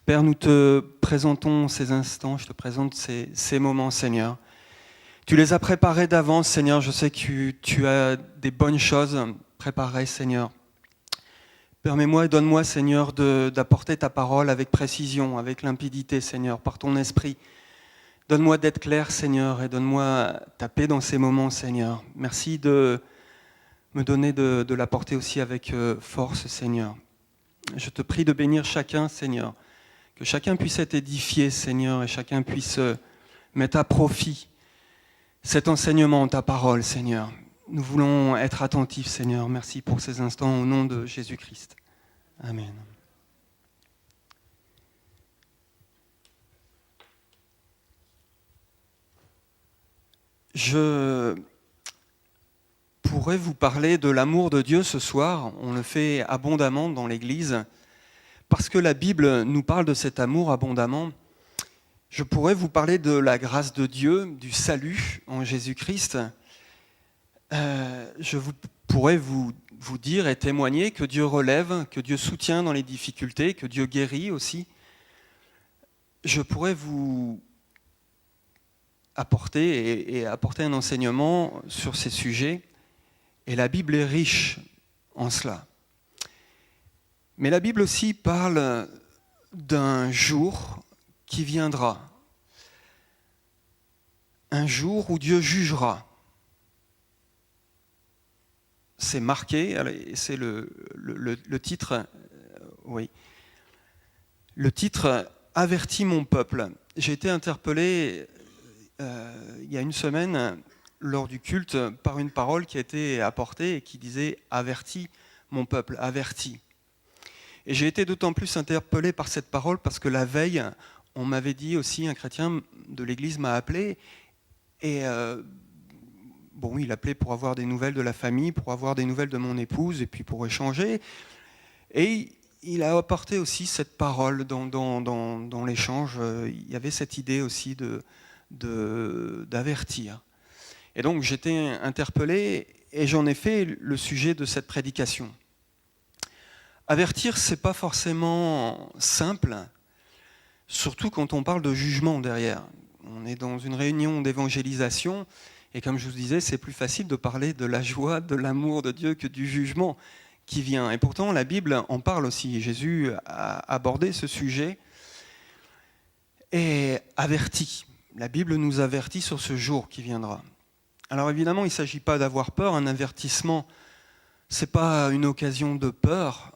Père, nous te présentons ces instants, je te présente ces moments, Seigneur. Tu les as préparés d'avance, Seigneur. Je sais que tu as des bonnes choses préparées, Seigneur. Permets-moi et donne-moi, Seigneur, d'apporter ta parole avec précision, avec limpidité, Seigneur, par ton esprit. Donne-moi d'être clair, Seigneur, et donne-moi ta paix dans ces moments, Seigneur. Merci de me donner de l'apporter aussi avec force, Seigneur. Je te prie de bénir chacun, Seigneur, que chacun puisse être édifié, Seigneur, et chacun puisse mettre à profit cet enseignement, ta parole, Seigneur. Nous voulons être attentifs, Seigneur. Merci pour ces instants au nom de Jésus-Christ. Amen. Je pourrais vous parler de l'amour de Dieu ce soir. On le fait abondamment dans l'Église. Parce que la Bible nous parle de cet amour abondamment, je pourrais vous parler de la grâce de Dieu, du salut en Jésus-Christ. Pourrais vous dire et témoigner que Dieu relève, que Dieu soutient dans les difficultés, que Dieu guérit aussi. Je pourrais vous apporter un enseignement sur ces sujets. Et la Bible est riche en cela. Mais la Bible aussi parle d'un jour qui viendra. Un jour où Dieu jugera. C'est marqué, c'est le titre, oui. Le titre « Avertis mon peuple ». J'ai été interpellé il y a une semaine lors du culte par une parole qui a été apportée et qui disait « Avertis mon peuple, avertis ». Et j'ai été d'autant plus interpellé par cette parole parce que la veille, on m'avait dit aussi, un chrétien de l'église m'a appelé et il appelait pour avoir des nouvelles de la famille, pour avoir des nouvelles de mon épouse et puis pour échanger. Et il a apporté aussi cette parole dans l'échange. Il y avait cette idée aussi d'avertir. Et donc j'étais interpellé et j'en ai fait le sujet de cette prédication. Avertir, c'est pas forcément simple, surtout quand on parle de jugement derrière. On est dans une réunion d'évangélisation, et comme je vous disais, c'est plus facile de parler de la joie, de l'amour de Dieu que du jugement qui vient. Et pourtant, la Bible en parle aussi. Jésus a abordé ce sujet et avertit. La Bible nous avertit sur ce jour qui viendra. Alors évidemment, il ne s'agit pas d'avoir peur. Un avertissement, ce n'est pas une occasion de peur.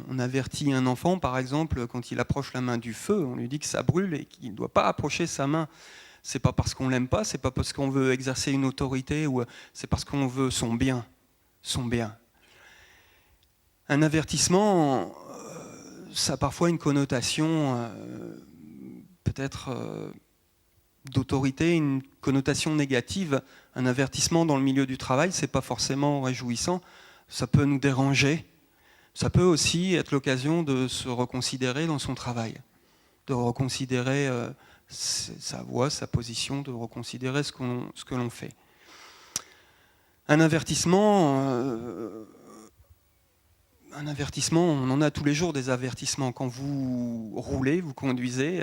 On avertit un enfant, par exemple, quand il approche la main du feu, on lui dit que ça brûle et qu'il ne doit pas approcher sa main. Ce n'est pas parce qu'on ne l'aime pas, ce n'est pas parce qu'on veut exercer une autorité, ou c'est parce qu'on veut son bien. Son bien. Un avertissement, ça a parfois une connotation peut-être d'autorité, une connotation négative. Un avertissement dans le milieu du travail, ce n'est pas forcément réjouissant, ça peut nous déranger. Ça peut aussi être l'occasion de se reconsidérer dans son travail, de reconsidérer sa voix, sa position, de reconsidérer ce que l'on fait. Un avertissement, on en a tous les jours des avertissements. Quand vous roulez, vous conduisez,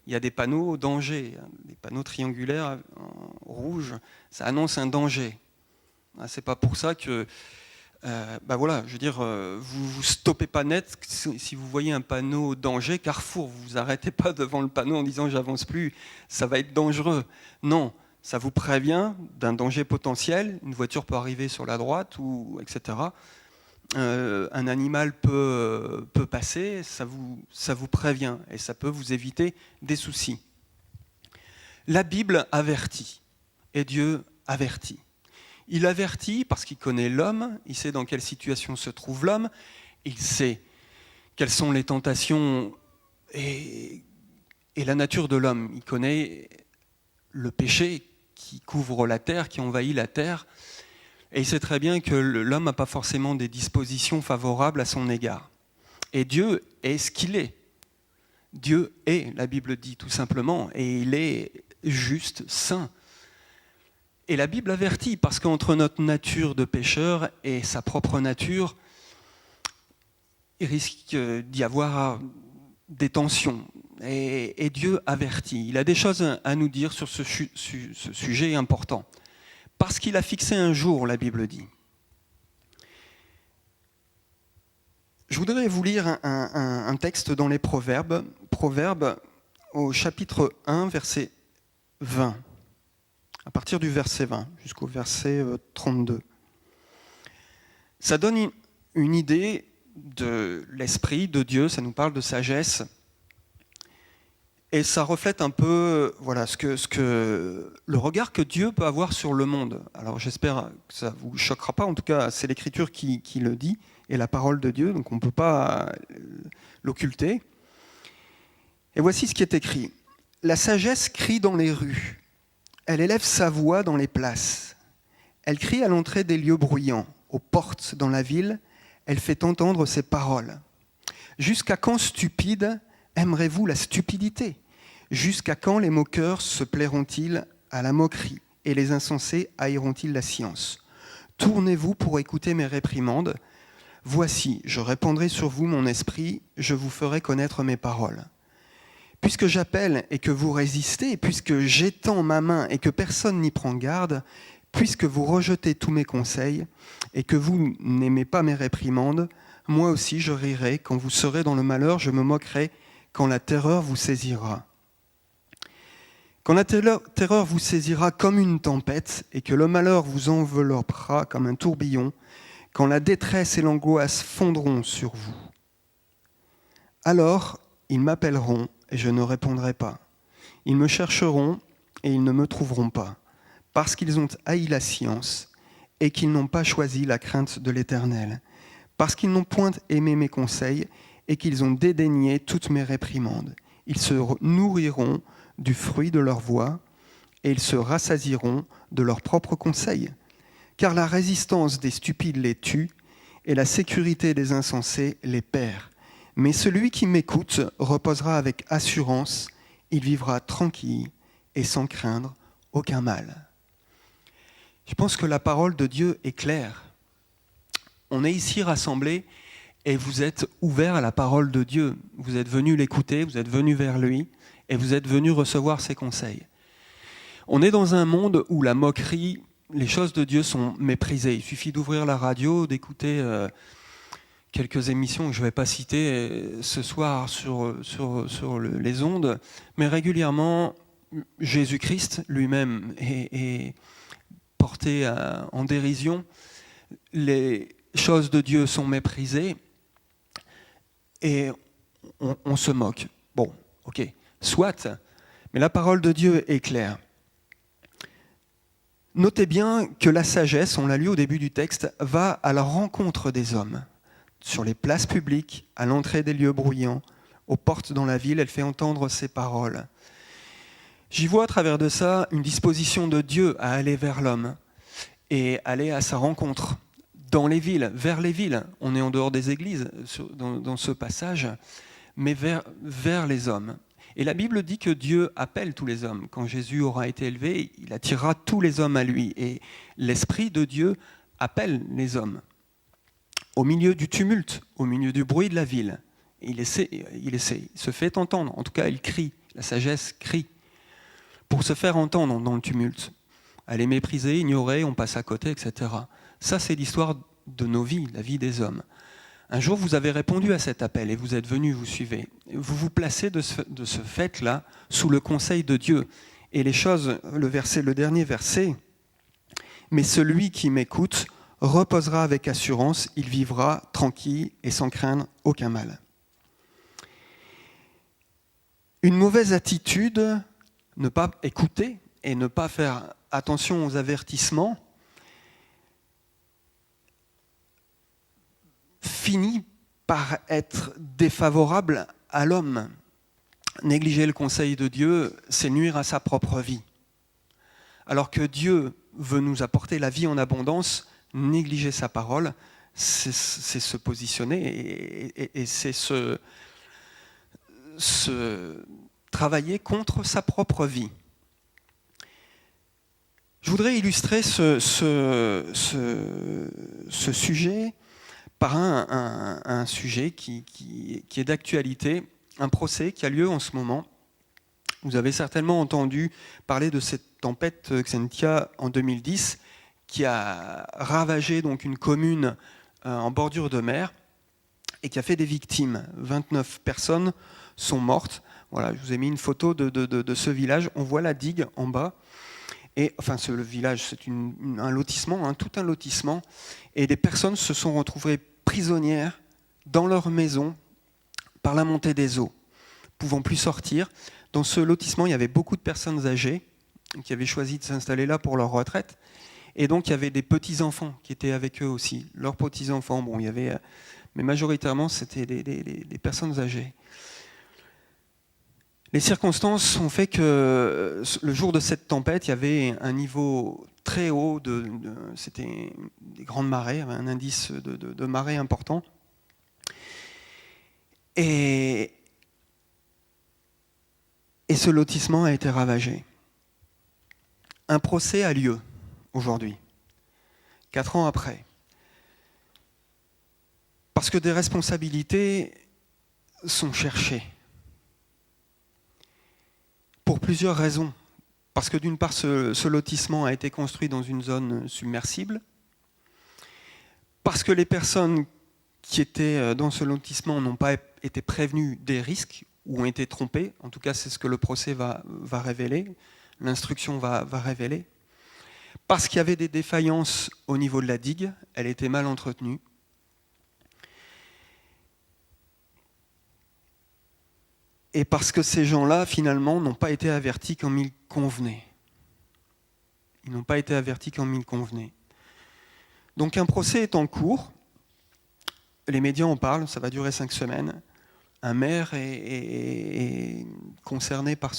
il y a des panneaux danger, des panneaux triangulaires en rouge, ça annonce un danger. C'est pas pour ça que vous stoppez pas net si vous voyez un panneau danger, carrefour, vous vous arrêtez pas devant le panneau en disant j'avance plus, ça va être dangereux. Non, ça vous prévient d'un danger potentiel, une voiture peut arriver sur la droite, etc. Un animal peut passer, ça vous prévient et ça peut vous éviter des soucis. La Bible avertit et Dieu avertit. Il avertit parce qu'il connaît l'homme, il sait dans quelle situation se trouve l'homme, il sait quelles sont les tentations et la nature de l'homme. Il connaît le péché qui couvre la terre, qui envahit la terre, et il sait très bien que l'homme n'a pas forcément des dispositions favorables à son égard. Et Dieu est ce qu'il est. Dieu est, la Bible dit tout simplement, et il est juste, saint. Et la Bible avertit, parce qu'entre notre nature de pécheur et sa propre nature, il risque d'y avoir des tensions, et Dieu avertit. Il a des choses à nous dire sur ce sujet important. Parce qu'il a fixé un jour, la Bible dit. Je voudrais vous lire un texte dans les Proverbes, au chapitre 1, verset 20, à partir du verset 20 jusqu'au verset 32. Ça donne une idée de l'esprit de Dieu, ça nous parle de sagesse, et ça reflète un peu le regard que Dieu peut avoir sur le monde. Alors j'espère que ça ne vous choquera pas, en tout cas c'est l'Écriture qui le dit, et la parole de Dieu, donc on ne peut pas l'occulter. Et voici ce qui est écrit. La sagesse crie dans les rues, elle élève sa voix dans les places, elle crie à l'entrée des lieux bruyants, aux portes dans la ville, elle fait entendre ses paroles. Jusqu'à quand, stupides, aimerez-vous la stupidité ? Jusqu'à quand les moqueurs se plairont-ils à la moquerie et les insensés haïront-ils la science ? Tournez-vous pour écouter mes réprimandes. Voici, je répandrai sur vous mon esprit, je vous ferai connaître mes paroles. Puisque j'appelle et que vous résistez, puisque j'étends ma main et que personne n'y prend garde, puisque vous rejetez tous mes conseils et que vous n'aimez pas mes réprimandes, moi aussi je rirai. Quand vous serez dans le malheur, je me moquerai quand la terreur vous saisira. Quand la terreur vous saisira comme une tempête et que le malheur vous enveloppera comme un tourbillon, quand la détresse et l'angoisse fondront sur vous. Alors, ils m'appelleront et je ne répondrai pas. Ils me chercheront et ils ne me trouveront pas, parce qu'ils ont haï la science et qu'ils n'ont pas choisi la crainte de l'Éternel, parce qu'ils n'ont point aimé mes conseils et qu'ils ont dédaigné toutes mes réprimandes. Ils se nourriront du fruit de leur voix et ils se rassasieront de leurs propres conseils. Car la résistance des stupides les tue et la sécurité des insensés les perd. Mais celui qui m'écoute reposera avec assurance, il vivra tranquille et sans craindre aucun mal. Je pense que la parole de Dieu est claire. On est ici rassemblés et vous êtes ouverts à la parole de Dieu. Vous êtes venus l'écouter, vous êtes venus vers lui et vous êtes venus recevoir ses conseils. On est dans un monde où la moquerie, les choses de Dieu sont méprisées. Il suffit d'ouvrir la radio, d'écouter quelques émissions que je ne vais pas citer ce soir sur les ondes, mais régulièrement, Jésus-Christ lui-même est porté en dérision. Les choses de Dieu sont méprisées et on se moque. Bon, ok, soit, mais la parole de Dieu est claire. Notez bien que la sagesse, on l'a lu au début du texte, va à la rencontre des hommes. Sur les places publiques, à l'entrée des lieux bruyants, aux portes dans la ville, elle fait entendre ses paroles. J'y vois à travers de ça une disposition de Dieu à aller vers l'homme et aller à sa rencontre dans les villes, vers les villes. On est en dehors des églises dans ce passage, mais vers les hommes. Et la Bible dit que Dieu appelle tous les hommes. Quand Jésus aura été élevé, il attirera tous les hommes à lui. Et l'Esprit de Dieu appelle les hommes. Au milieu du tumulte, au milieu du bruit de la ville, il se fait entendre. En tout cas, il crie. La sagesse crie pour se faire entendre dans le tumulte. Elle est méprisée, ignorée, on passe à côté, etc. Ça, c'est l'histoire de nos vies, la vie des hommes. Un jour, vous avez répondu à cet appel et vous êtes venus, vous suivez. Vous vous placez de ce fait-là sous le conseil de Dieu. Et les choses, le dernier verset, « Mais celui qui m'écoute reposera avec assurance, il vivra tranquille et sans craindre aucun mal. » Une mauvaise attitude, ne pas écouter et ne pas faire attention aux avertissements, finit par être défavorable à l'homme. Négliger le conseil de Dieu, c'est nuire à sa propre vie. Alors que Dieu veut nous apporter la vie en abondance, négliger sa parole, c'est se positionner et c'est se travailler contre sa propre vie. Je voudrais illustrer ce sujet par un sujet qui est d'actualité. un procès qui a lieu en ce moment. Vous avez certainement entendu parler de cette tempête Xynthia en 2010 qui a ravagé donc une commune en bordure de mer et qui a fait des victimes. 29 personnes sont mortes. Voilà, je vous ai mis une photo de ce village. On voit la digue en bas. Et, enfin, le village, c'est un lotissement, tout un lotissement. Et des personnes se sont retrouvées prisonnières dans leur maison par la montée des eaux, pouvant plus sortir. Dans ce lotissement, il y avait beaucoup de personnes âgées qui avaient choisi de s'installer là pour leur retraite. Et donc, il y avait des petits-enfants qui étaient avec eux aussi. Leurs petits-enfants, bon, il y avait... Mais majoritairement, c'était des personnes âgées. Les circonstances ont fait que le jour de cette tempête, il y avait un niveau très haut, c'était des grandes marées, un indice de marée important. Et ce lotissement a été ravagé. Un procès a lieu aujourd'hui, 4 ans après. Parce que des responsabilités sont cherchées. Pour plusieurs raisons. Parce que d'une part, ce lotissement a été construit dans une zone submersible. Parce que les personnes qui étaient dans ce lotissement n'ont pas été prévenues des risques ou ont été trompées. En tout cas, c'est ce que le procès va révéler, l'instruction va révéler. Parce qu'il y avait des défaillances au niveau de la digue, elle était mal entretenue. Et parce que ces gens-là, finalement, n'ont pas été avertis comme il convenait. Ils n'ont pas été avertis comme il convenait. Donc un procès est en cours. Les médias en parlent, ça va durer 5 semaines. Un maire est concerné par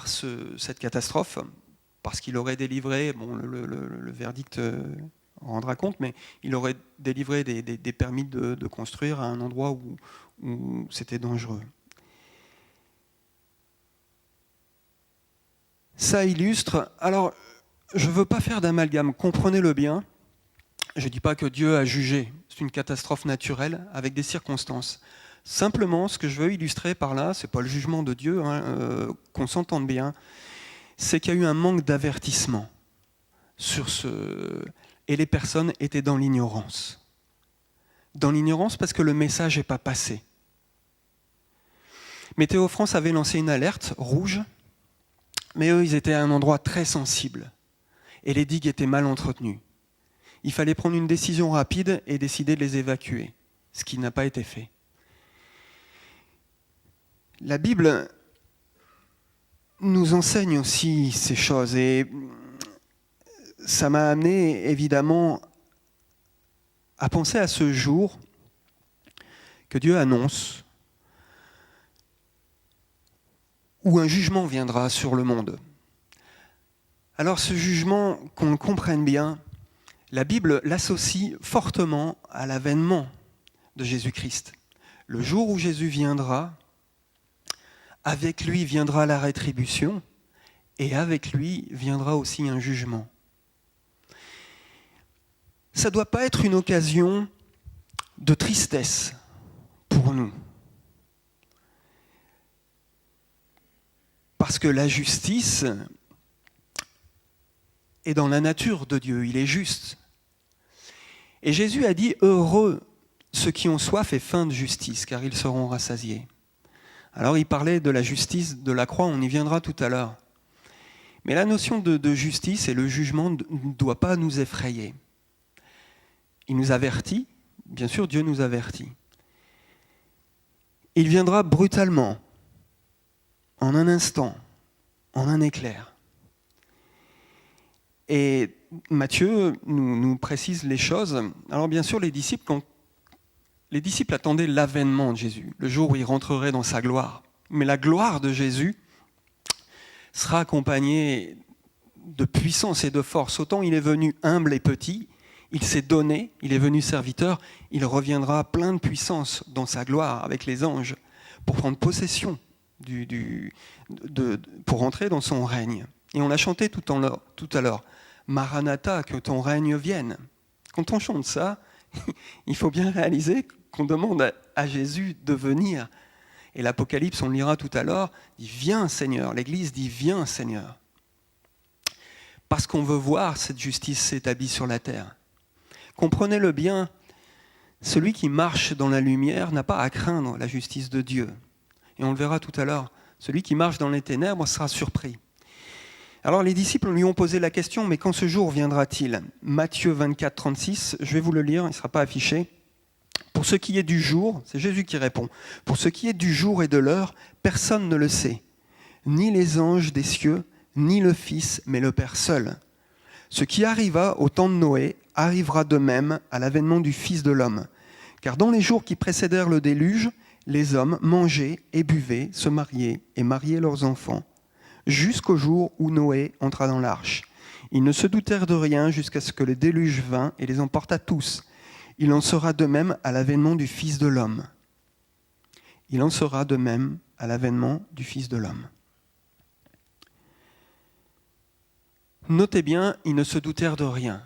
cette catastrophe, parce qu'il aurait délivré, bon, le verdict rendra compte, mais il aurait délivré des permis de construire à un endroit où c'était dangereux. Ça illustre... Alors, je ne veux pas faire d'amalgame, comprenez-le bien. Je ne dis pas que Dieu a jugé, c'est une catastrophe naturelle avec des circonstances. Simplement, ce que je veux illustrer par là, ce n'est pas le jugement de Dieu, qu'on s'entende bien, c'est qu'il y a eu un manque d'avertissement sur ce... Et les personnes étaient dans l'ignorance. Dans l'ignorance parce que le message n'est pas passé. Météo France avait lancé une alerte rouge, mais eux, ils étaient à un endroit très sensible. Et les digues étaient mal entretenues. Il fallait prendre une décision rapide et décider de les évacuer, ce qui n'a pas été fait. La Bible nous enseigne aussi ces choses et ça m'a amené évidemment à penser à ce jour que Dieu annonce où un jugement viendra sur le monde. Alors ce jugement, qu'on le comprenne bien, la Bible l'associe fortement à l'avènement de Jésus-Christ. Le jour où Jésus viendra, avec lui viendra la rétribution et avec lui viendra aussi un jugement. Ça ne doit pas être une occasion de tristesse pour nous. Parce que la justice est dans la nature de Dieu, il est juste. Et Jésus a dit « Heureux ceux qui ont soif et faim de justice, car ils seront rassasiés. » Alors il parlait de la justice de la croix, on y viendra tout à l'heure. Mais la notion de justice et le jugement ne doit pas nous effrayer. Il nous avertit, bien sûr Dieu nous avertit. Il viendra brutalement, en un instant, en un éclair. Et Matthieu nous précise les choses. Alors bien sûr, les disciples attendaient l'avènement de Jésus, le jour où il rentrerait dans sa gloire. Mais la gloire de Jésus sera accompagnée de puissance et de force. Autant il est venu humble et petit, il s'est donné, il est venu serviteur, il reviendra plein de puissance dans sa gloire avec les anges pour prendre possession, pour entrer dans son règne. Et on l'a chanté tout à l'heure, Maranatha, que ton règne vienne. Quand on chante ça, il faut bien réaliser qu'on demande à Jésus de venir. Et l'Apocalypse, on le lira tout à l'heure, dit « Viens Seigneur ». L'Église dit « Viens Seigneur ». Parce qu'on veut voir cette justice s'établir sur la terre. Comprenez-le bien, celui qui marche dans la lumière n'a pas à craindre la justice de Dieu. Et on le verra tout à l'heure, celui qui marche dans les ténèbres sera surpris. Alors les disciples lui ont posé la question, mais quand ce jour viendra-t-il ? Matthieu 24, 36, je vais vous le lire, il ne sera pas affiché. Pour ce qui est du jour, c'est Jésus qui répond, pour ce qui est du jour et de l'heure, personne ne le sait, ni les anges des cieux, ni le Fils, mais le Père seul. Ce qui arriva au temps de Noé arrivera de même à l'avènement du Fils de l'homme. Car dans les jours qui précédèrent le déluge, les hommes mangeaient et buvaient, se mariaient et mariaient leurs enfants, jusqu'au jour où Noé entra dans l'arche. Ils ne se doutèrent de rien jusqu'à ce que le déluge vînt et les emporta tous. Il en sera de même à l'avènement du Fils de l'homme. Il en sera de même à l'avènement du Fils de l'homme. Notez bien, ils ne se doutèrent de rien.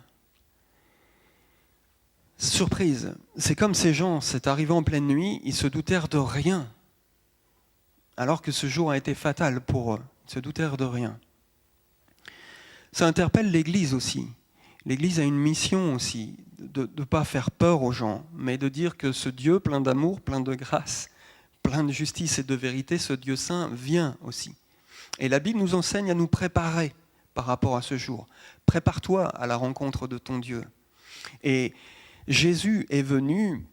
Surprise, c'est comme ces gens, c'est arrivé en pleine nuit, ils se doutèrent de rien, alors que ce jour a été fatal pour eux. Ils se doutèrent de rien. Ça interpelle l'Église aussi. L'Église a une mission aussi, de ne pas faire peur aux gens, mais de dire que ce Dieu plein d'amour, plein de grâce, plein de justice et de vérité, ce Dieu saint vient aussi. Et la Bible nous enseigne à nous préparer par rapport à ce jour. Prépare-toi à la rencontre de ton Dieu. Et Jésus est venu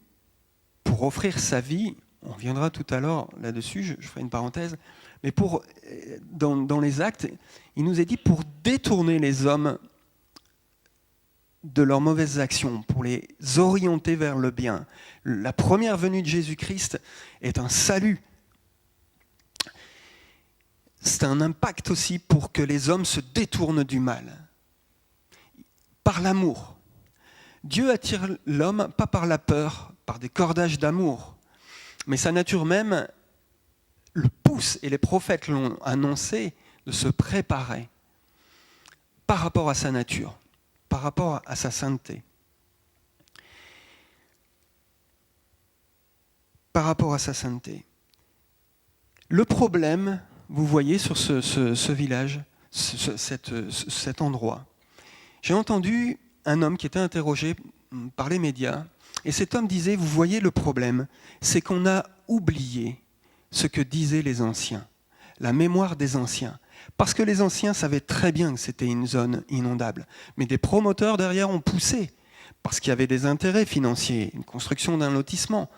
pour offrir sa vie, on reviendra tout à l'heure là-dessus, je ferai une parenthèse, mais dans les actes, il nous est dit pour détourner les hommes de leurs mauvaises actions, pour les orienter vers le bien. La première venue de Jésus-Christ est un salut. C'est un impact aussi pour que les hommes se détournent du mal. Par l'amour. Dieu attire l'homme pas par la peur, par des cordages d'amour, mais sa nature même le pousse, et les prophètes l'ont annoncé, de se préparer par rapport à sa nature, par rapport à sa sainteté. Par rapport à sa sainteté. Le problème, vous voyez sur ce village, cet endroit, j'ai entendu un homme qui était interrogé par les médias, et cet homme disait, vous voyez le problème, c'est qu'on a oublié ce que disaient les anciens, la mémoire des anciens. Parce que les anciens savaient très bien que c'était une zone inondable. Mais des promoteurs derrière ont poussé, parce qu'il y avait des intérêts financiers, une construction d'un lotissement.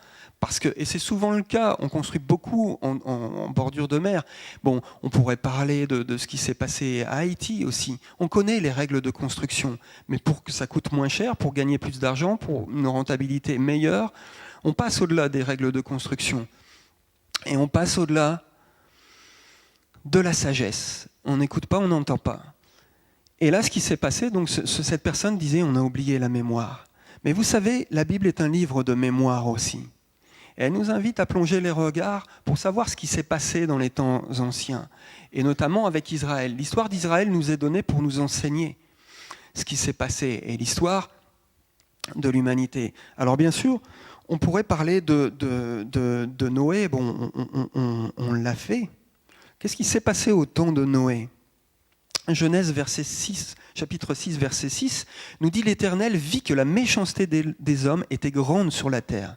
Et c'est souvent le cas, on construit beaucoup en bordure de mer. Bon, on pourrait parler de ce qui s'est passé à Haïti aussi. On connaît les règles de construction, mais pour que ça coûte moins cher, pour gagner plus d'argent, pour une rentabilité meilleure, on passe au-delà des règles de construction. Et on passe au-delà de la sagesse. On n'écoute pas, on n'entend pas. Et là, ce qui s'est passé, donc cette personne disait, on a oublié la mémoire. Mais vous savez, la Bible est un livre de mémoire aussi. Et elle nous invite à plonger les regards pour savoir ce qui s'est passé dans les temps anciens, et notamment avec Israël. L'histoire d'Israël nous est donnée pour nous enseigner ce qui s'est passé, et l'histoire de l'humanité. Alors bien sûr, on pourrait parler de Noé, bon, on l'a fait. Qu'est-ce qui s'est passé au temps de Noé ? Genèse chapitre 6, verset 6, nous dit « L'Éternel vit que la méchanceté des hommes était grande sur la terre. »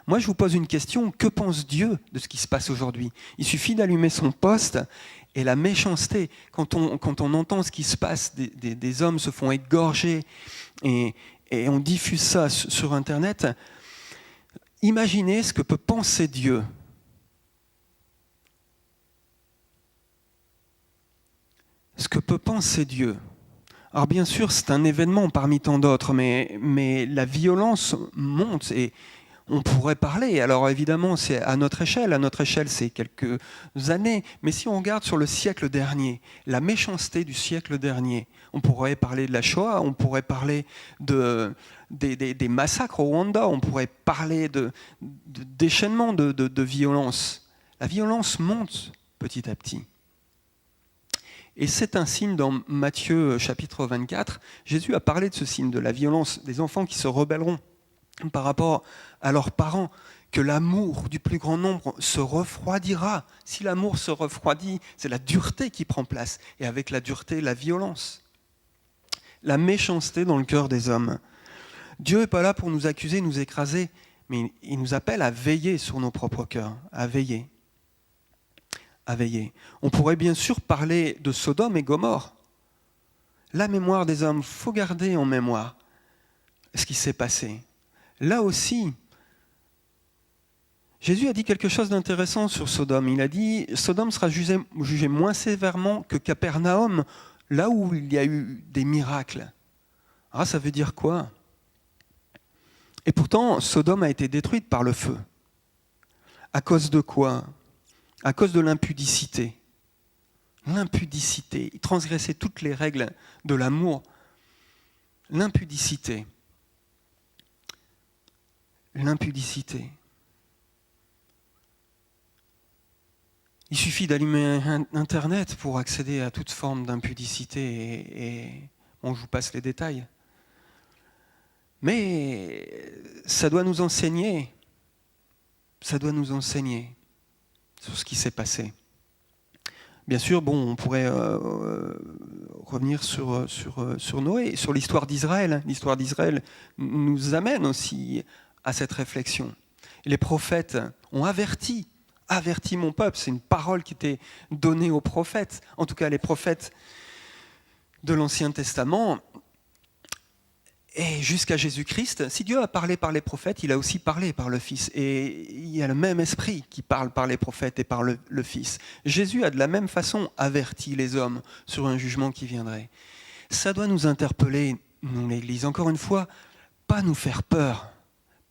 Moi, je vous pose une question, que pense Dieu de ce qui se passe aujourd'hui ? Il suffit d'allumer son poste et la méchanceté, quand on entend ce qui se passe, des hommes se font égorger et on diffuse ça sur Internet, imaginez ce que peut penser Dieu. Ce que peut penser Dieu. Alors bien sûr, c'est un événement parmi tant d'autres, mais la violence monte et on pourrait parler. Alors évidemment, c'est à notre échelle, c'est quelques années, mais si on regarde sur le siècle dernier, la méchanceté du siècle dernier, on pourrait parler de la Shoah, on pourrait parler des massacres au Rwanda, on pourrait parler de déchaînement de violence. La violence monte petit à petit. Et c'est un signe dans Matthieu chapitre 24. Jésus a parlé de ce signe, de la violence des enfants qui se rebelleront par rapport à leurs parents, que l'amour du plus grand nombre se refroidira. Si l'amour se refroidit, c'est la dureté qui prend place, et avec la dureté, la violence. La méchanceté dans le cœur des hommes. Dieu n'est pas là pour nous accuser, nous écraser, mais il nous appelle à veiller sur nos propres cœurs, à veiller. À veiller. On pourrait bien sûr parler de Sodome et Gomorrhe. La mémoire des hommes, il faut garder en mémoire ce qui s'est passé. Là aussi, Jésus a dit quelque chose d'intéressant sur Sodome. Il a dit « Sodome sera jugé moins sévèrement que Capernaum, là où il y a eu des miracles. » Ah, ça veut dire quoi ? Et pourtant, Sodome a été détruite par le feu. À cause de quoi ? À cause de l'impudicité. L'impudicité. Il transgressait toutes les règles de l'amour. L'impudicité. L'impudicité. Il suffit d'allumer Internet pour accéder à toute forme d'impudicité et bon, je vous passe les détails. Mais ça doit nous enseigner sur ce qui s'est passé. Bien sûr, bon, on pourrait revenir sur Noé, sur l'histoire d'Israël. L'histoire d'Israël nous amène aussi à cette réflexion. Les prophètes ont averti mon peuple. C'est une parole qui était donnée aux prophètes, en tout cas les prophètes de l'Ancien Testament. Et jusqu'à Jésus-Christ, si Dieu a parlé par les prophètes, il a aussi parlé par le Fils. Et il y a le même esprit qui parle par les prophètes et par le Fils. Jésus a de la même façon averti les hommes sur un jugement qui viendrait. Ça doit nous interpeller, nous l'Église. Encore une fois, pas nous faire peur,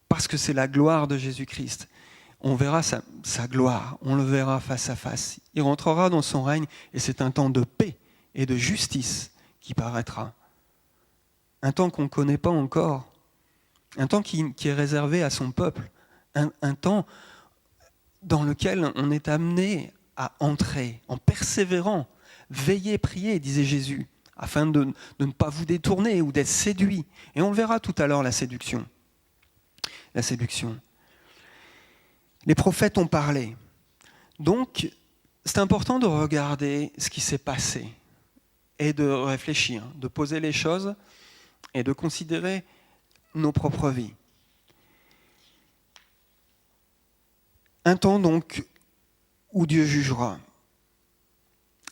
parce que c'est la gloire de Jésus-Christ. On verra sa gloire, on le verra face à face. Il rentrera dans son règne et c'est un temps de paix et de justice qui paraîtra. Un temps qu'on ne connaît pas encore, un temps qui est réservé à son peuple, un temps dans lequel on est amené à entrer en persévérant. Veillez, priez, disait Jésus, afin de ne pas vous détourner ou d'être séduit. Et on le verra tout à l'heure, la séduction. La séduction. Les prophètes ont parlé. Donc, c'est important de regarder ce qui s'est passé et de réfléchir, de poser les choses et de considérer nos propres vies. Un temps donc où Dieu jugera.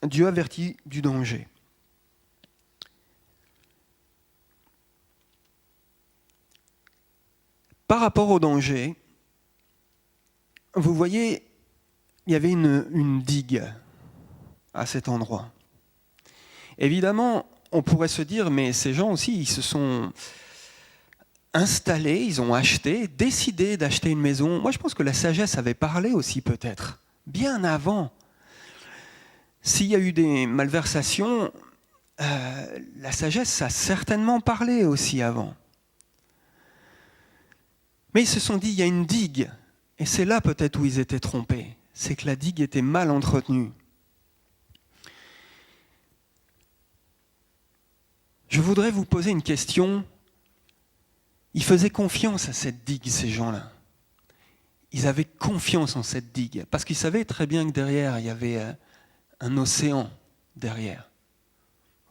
Dieu avertit du danger. Par rapport au danger, vous voyez, il y avait une digue à cet endroit. Évidemment, on pourrait se dire, mais ces gens aussi, ils se sont installés, ils ont acheté, décidé d'acheter une maison. Moi, je pense que la sagesse avait parlé aussi, peut-être, bien avant. S'il y a eu des malversations, la sagesse a certainement parlé aussi avant. Mais ils se sont dit, il y a une digue. Et c'est là peut-être où ils étaient trompés. C'est que la digue était mal entretenue. Je voudrais vous poser une question. Ils faisaient confiance à cette digue, ces gens-là. Ils avaient confiance en cette digue, parce qu'ils savaient très bien que derrière, il y avait un océan derrière.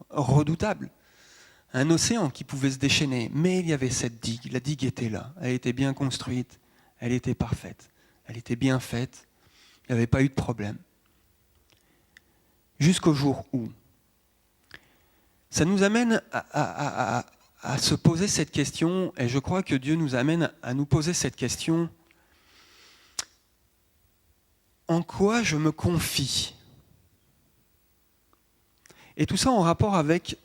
Redoutable. Un océan qui pouvait se déchaîner. Mais il y avait cette digue. La digue était là. Elle était bien construite. Elle était parfaite. Elle était bien faite. Il n'y avait pas eu de problème. Jusqu'au jour où. Ça nous amène à se poser cette question, et je crois que Dieu nous amène à nous poser cette question. En quoi je me confie ? Et tout ça en rapport avec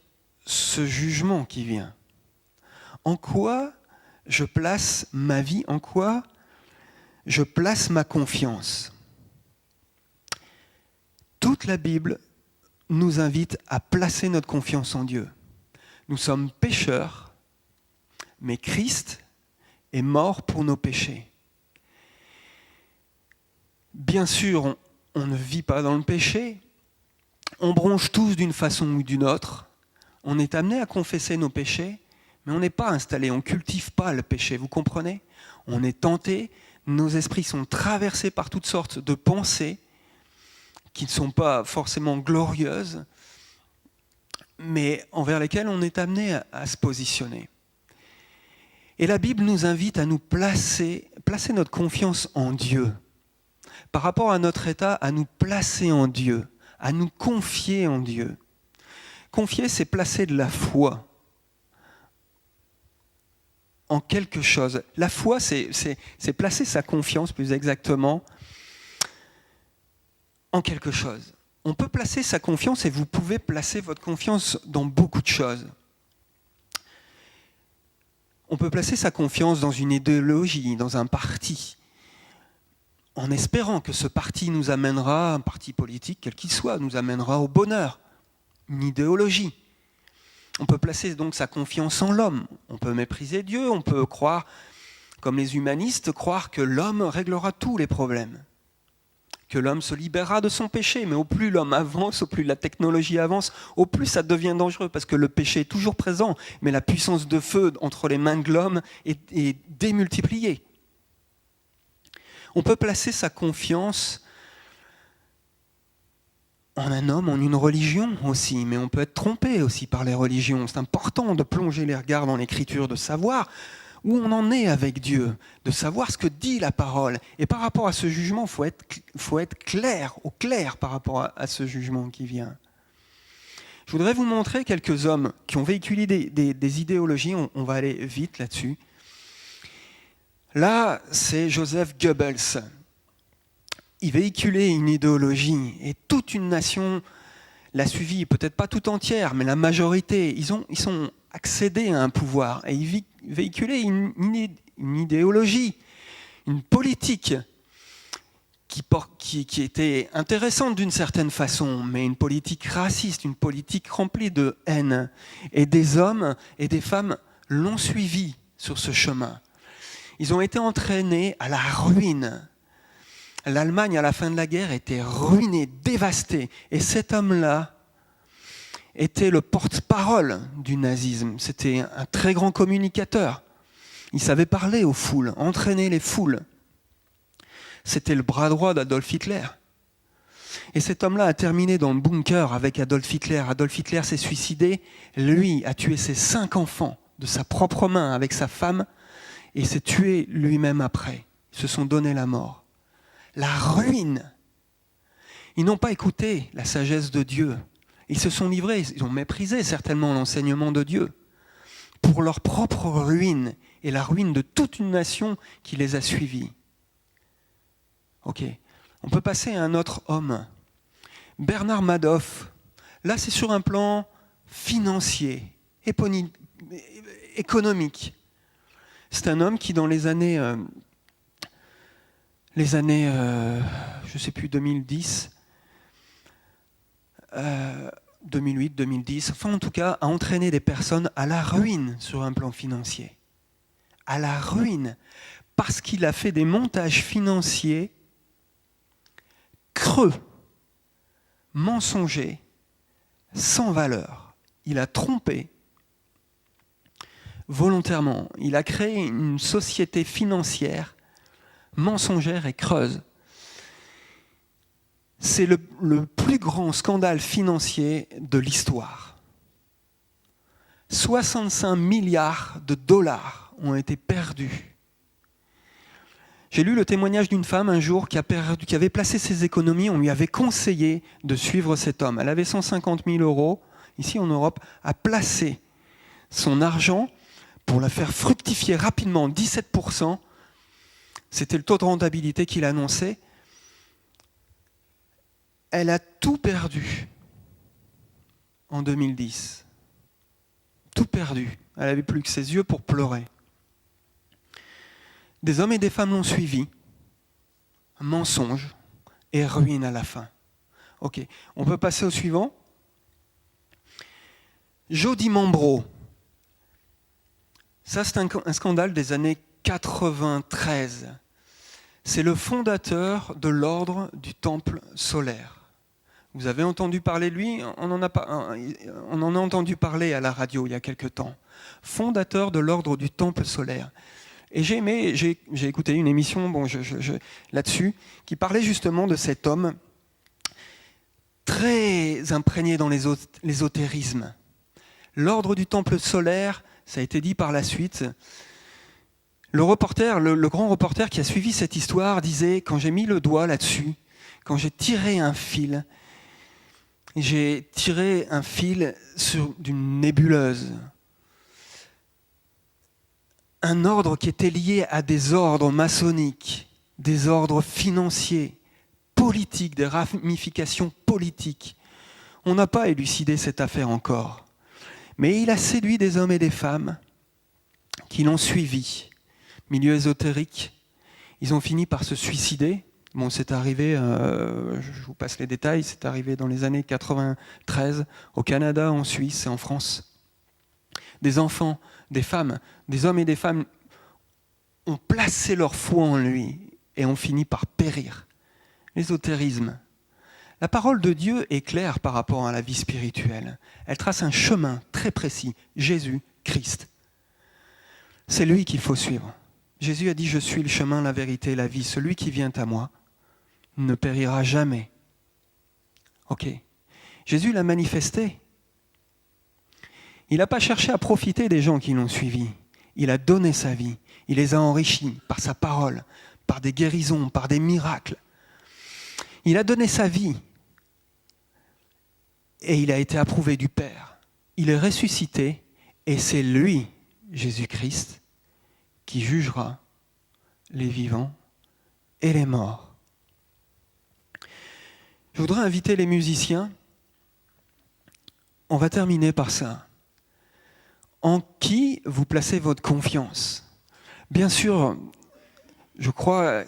ce jugement qui vient. En quoi je place ma vie ? En quoi je place ma confiance ? Toute la Bible nous invite à placer notre confiance en Dieu. Nous sommes pécheurs, mais Christ est mort pour nos péchés. Bien sûr, on ne vit pas dans le péché, on bronche tous d'une façon ou d'une autre, on est amené à confesser nos péchés, mais on n'est pas installé, on ne cultive pas le péché, vous comprenez ? On est tenté, nos esprits sont traversés par toutes sortes de pensées qui ne sont pas forcément glorieuses, mais envers lesquelles on est amené à se positionner. Et la Bible nous invite à nous placer notre confiance en Dieu. Par rapport à notre état, à nous placer en Dieu, à nous confier en Dieu. Confier, c'est placer de la foi en quelque chose. La foi, c'est placer sa confiance, plus exactement, en quelque chose. On peut placer sa confiance, et vous pouvez placer votre confiance dans beaucoup de choses. On peut placer sa confiance dans une idéologie, dans un parti, en espérant que ce parti nous amènera, un parti politique, quel qu'il soit, nous amènera au bonheur, une idéologie. On peut placer donc sa confiance en l'homme. On peut mépriser Dieu, on peut croire, comme les humanistes, croire que l'homme réglera tous les problèmes, que l'homme se libérera de son péché. Mais au plus l'homme avance, au plus la technologie avance, au plus ça devient dangereux, parce que le péché est toujours présent, mais la puissance de feu entre les mains de l'homme est démultipliée. On peut placer sa confiance en un homme, en une religion aussi, mais on peut être trompé aussi par les religions. C'est important de plonger les regards dans l'Écriture, de savoir où on en est avec Dieu, de savoir ce que dit la parole. Et par rapport à ce jugement, il faut être clair, au clair par rapport à ce jugement qui vient. Je voudrais vous montrer quelques hommes qui ont véhiculé des idéologies, on va aller vite là-dessus. Là, c'est Joseph Goebbels. Il véhiculait une idéologie et toute une nation l'a suivi, peut-être pas tout entière, mais la majorité. Ils sont accédés à un pouvoir et ils véhiculaient une idéologie, une politique qui était intéressante d'une certaine façon, mais une politique raciste, une politique remplie de haine. Et des hommes et des femmes l'ont suivi sur ce chemin. Ils ont été entraînés à la ruine. L'Allemagne, à la fin de la guerre, était ruinée, dévastée. Et cet homme-là était le porte-parole du nazisme. C'était un très grand communicateur. Il savait parler aux foules, entraîner les foules. C'était le bras droit d'Adolf Hitler. Et cet homme-là a terminé dans le bunker avec Adolf Hitler. Adolf Hitler s'est suicidé. Lui a tué ses 5 enfants de sa propre main avec sa femme et s'est tué lui-même après. Ils se sont donné la mort. La ruine. Ils n'ont pas écouté la sagesse de Dieu. Ils se sont livrés, ils ont méprisé certainement l'enseignement de Dieu pour leur propre ruine et la ruine de toute une nation qui les a suivis. Ok, on peut passer à un autre homme. Bernard Madoff. Là, c'est sur un plan financier, économique. C'est un homme qui, dans les années je ne sais plus, 2010, 2008, 2010, enfin en tout cas, a entraîné des personnes à la ruine sur un plan financier. À la ruine, parce qu'il a fait des montages financiers creux, mensongers, sans valeur. Il a trompé volontairement. Il a créé une société financière mensongère et creuse. C'est le plus grand scandale financier de l'histoire. 65 milliards de dollars ont été perdus. J'ai lu le témoignage d'une femme un jour qui avait placé ses économies. On lui avait conseillé de suivre cet homme. Elle avait 150 000 euros, ici en Europe, à placer son argent pour la faire fructifier rapidement, 17%. C'était le taux de rentabilité qu'il annonçait. Elle a tout perdu en 2010. Tout perdu. Elle n'avait plus que ses yeux pour pleurer. Des hommes et des femmes l'ont suivi. Un mensonge et ruine à la fin. Ok, on peut passer au suivant. Jody Mambro. Ça, c'est un scandale des années 93. C'est le fondateur de l'ordre du Temple solaire. Vous avez entendu parler de lui, on en a entendu parler à la radio il y a quelque temps. Fondateur de l'ordre du Temple solaire. Et j'ai écouté une émission là-dessus qui parlait justement de cet homme très imprégné dans l'ésotérisme. L'ordre du temple solaire, ça a été dit par la suite. Le grand reporter qui a suivi cette histoire disait, quand j'ai mis le doigt là-dessus, quand j'ai tiré un fil d'une nébuleuse, un ordre qui était lié à des ordres maçonniques, des ordres financiers, politiques, des ramifications politiques. On n'a pas élucidé cette affaire encore. Mais il a séduit des hommes et des femmes qui l'ont suivi. Milieu ésotérique, ils ont fini par se suicider. Bon, c'est arrivé, je vous passe les détails, c'est arrivé dans les années 93, au Canada, en Suisse et en France. Des enfants, des femmes, des hommes et des femmes ont placé leur foi en lui et ont fini par périr. L'ésotérisme. La parole de Dieu est claire par rapport à la vie spirituelle. Elle trace un chemin très précis, Jésus-Christ. C'est lui qu'il faut suivre. Jésus a dit « Je suis le chemin, la vérité et la vie. Celui qui vient à moi ne périra jamais. » Ok. Jésus l'a manifesté. Il n'a pas cherché à profiter des gens qui l'ont suivi. Il a donné sa vie. Il les a enrichis par sa parole, par des guérisons, par des miracles. Il a donné sa vie. Et il a été approuvé du Père. Il est ressuscité et c'est lui, Jésus-Christ, qui jugera les vivants et les morts. Je voudrais inviter les musiciens. On va terminer par ça. En qui vous placez votre confiance ? Bien sûr, je crois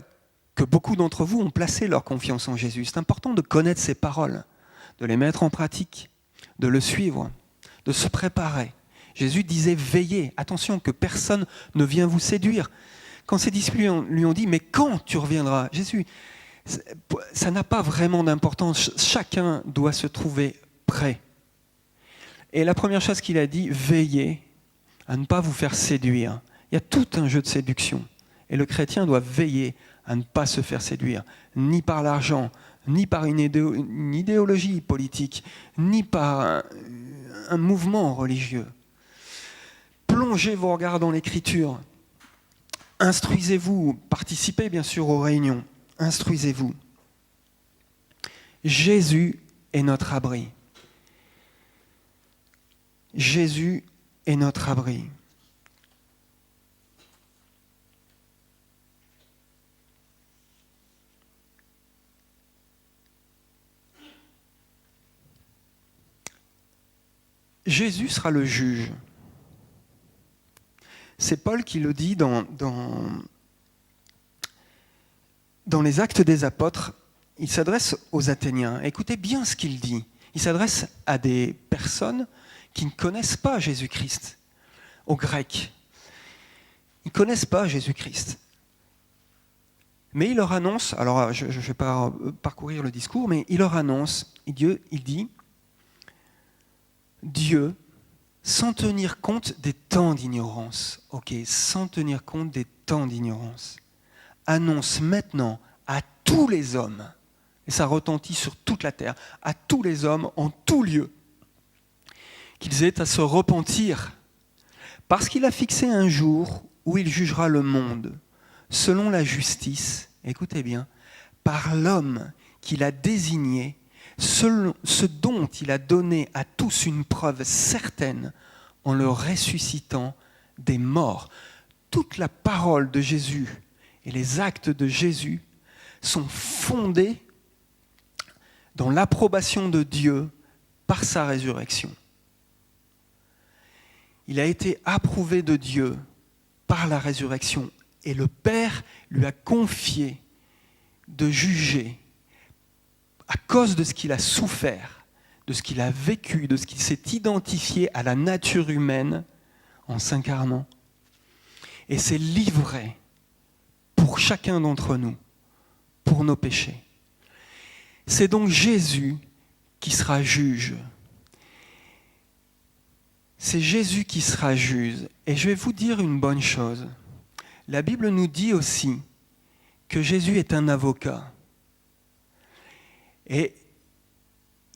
que beaucoup d'entre vous ont placé leur confiance en Jésus. C'est important de connaître ses paroles, de les mettre en pratique, de le suivre, de se préparer. Jésus disait « Veillez, attention que personne ne vienne vous séduire ». Quand ses disciples lui ont dit « Mais quand tu reviendras ?» Jésus, ça n'a pas vraiment d'importance. Chacun doit se trouver prêt. Et la première chose qu'il a dit « Veillez à ne pas vous faire séduire ». Il y a tout un jeu de séduction. Et le chrétien doit veiller à ne pas se faire séduire, ni par l'argent, ni par une idéologie politique, ni par un mouvement religieux. Plongez vos regards dans l'Écriture. Instruisez-vous, participez bien sûr aux réunions. Instruisez-vous. Jésus est notre abri. Jésus est notre abri. Jésus sera le juge. C'est Paul qui le dit dans les Actes des Apôtres. Il s'adresse aux Athéniens. Écoutez bien ce qu'il dit. Il s'adresse à des personnes qui ne connaissent pas Jésus-Christ, aux Grecs. Ils ne connaissent pas Jésus-Christ. Mais il leur annonce, alors je ne vais pas parcourir le discours, mais il leur annonce, il dit, Dieu, sans tenir compte des temps d'ignorance, sans tenir compte des temps d'ignorance, annonce maintenant à tous les hommes, et ça retentit sur toute la terre, à tous les hommes en tout lieu, qu'ils aient à se repentir, parce qu'il a fixé un jour où il jugera le monde, selon la justice, écoutez bien, par l'homme qu'il a désigné, ce dont il a donné à tous une preuve certaine en le ressuscitant des morts. Toute la parole de Jésus et les actes de Jésus sont fondés dans l'approbation de Dieu par sa résurrection. Il a été approuvé de Dieu par la résurrection et le Père lui a confié de juger à cause de ce qu'il a souffert, de ce qu'il a vécu, de ce qu'il s'est identifié à la nature humaine en s'incarnant. Et s'est livré pour chacun d'entre nous, pour nos péchés. C'est donc Jésus qui sera juge. C'est Jésus qui sera juge. Et je vais vous dire une bonne chose. La Bible nous dit aussi que Jésus est un avocat. Et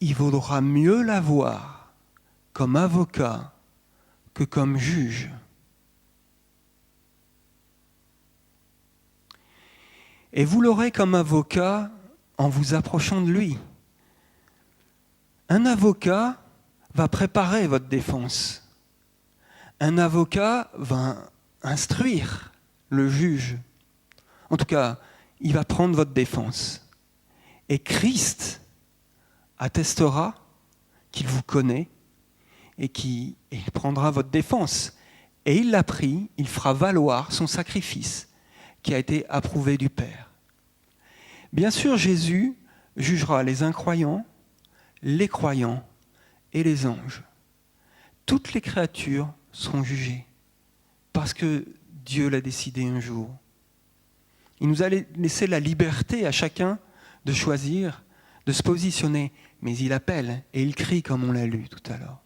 il vaudra mieux l'avoir comme avocat que comme juge. Et vous l'aurez comme avocat en vous approchant de lui. Un avocat va préparer votre défense. Un avocat va instruire le juge. En tout cas, il va prendre votre défense. Et Christ attestera qu'il vous connaît et qu'il prendra votre défense. Et il l'a pris, il fera valoir son sacrifice qui a été approuvé du Père. Bien sûr, Jésus jugera les incroyants, les croyants et les anges. Toutes les créatures seront jugées parce que Dieu l'a décidé un jour. Il nous a laissé la liberté à chacun de choisir, de se positionner, mais il appelle et il crie comme on l'a lu tout à l'heure.